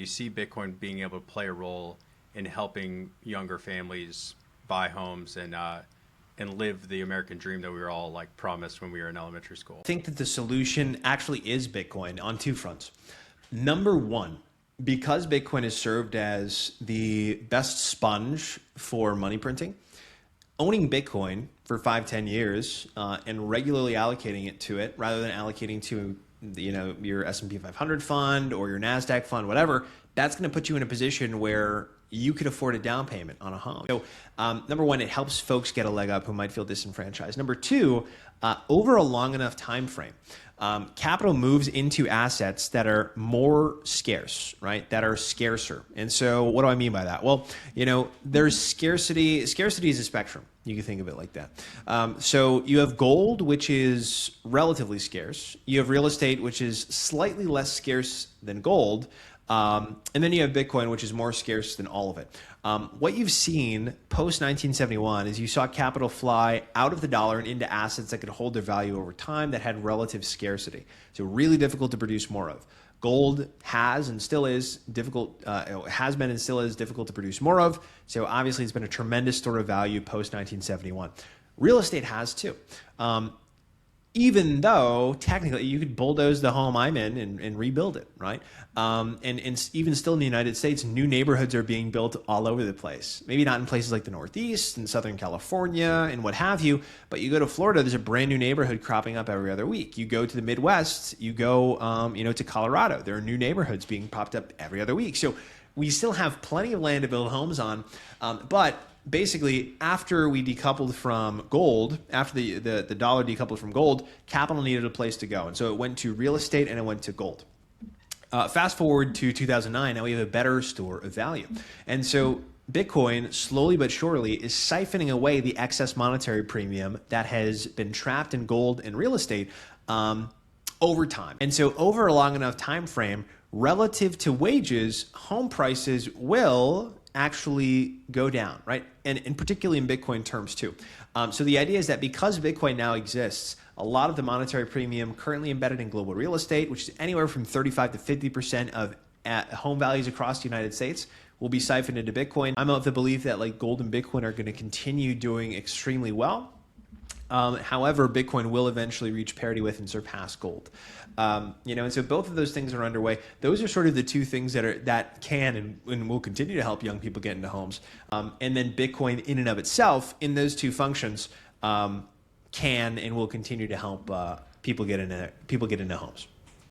you see Bitcoin being able to play a role in helping younger families buy homes and live the American dream that we were all like promised when we were in elementary school? I think that the solution actually is Bitcoin on two fronts. Number one, because Bitcoin has served as the best sponge for money printing, owning Bitcoin for 5-10 years and regularly allocating it to it rather than allocating to your S&P 500 fund or your NASDAQ fund, whatever, that's going to put you in a position where you could afford a down payment on a home. So number one, it helps folks get a leg up who might feel disenfranchised. Number two, over a long enough time frame, capital moves into assets that are more scarce, right? That are scarcer. And so what do I mean by that? Well, there's scarcity. Scarcity is a spectrum. You can think of it like that. So you have gold, which is relatively scarce. You have real estate, which is slightly less scarce than gold. And then you have Bitcoin, which is more scarce than all of it. What you've seen post 1971 is you saw capital fly out of the dollar and into assets that could hold their value over time that had relative scarcity. So really difficult to produce more of. Gold has and still is difficult, has been and still is difficult to produce more of. So obviously it's been a tremendous store of value post 1971. Real estate has too. Even though technically you could bulldoze the home I'm in and rebuild it, right? And even still in the United States, new neighborhoods are being built all over the place. Maybe not in places like the Northeast and Southern California and what have you, but you go to Florida, there's a brand new neighborhood cropping up every other week. You go to the Midwest, you go to Colorado, there are new neighborhoods being popped up every other week. So we still have plenty of land to build homes on, but basically, after we decoupled from gold, after the dollar decoupled from gold, capital needed a place to go. And so it went to real estate and it went to gold. Fast forward to 2009, now we have a better store of value. And so Bitcoin, slowly but surely, is siphoning away the excess monetary premium that has been trapped in gold and real estate over time. And so over a long enough time frame, relative to wages, home prices will actually go down, right? And particularly in Bitcoin terms too. So the idea is that because Bitcoin now exists, a lot of the monetary premium currently embedded in global real estate, which is anywhere from 35 to 50% of home values across the United States, will be siphoned into Bitcoin. I'm of the belief that like gold and Bitcoin are going to continue doing extremely well. However, Bitcoin will eventually reach parity with and surpass gold. And so both of those things are underway. Those are sort of the two things that can and will continue to help young people get into homes. And then Bitcoin in and of itself, in those two functions, can and will continue to help people get into homes.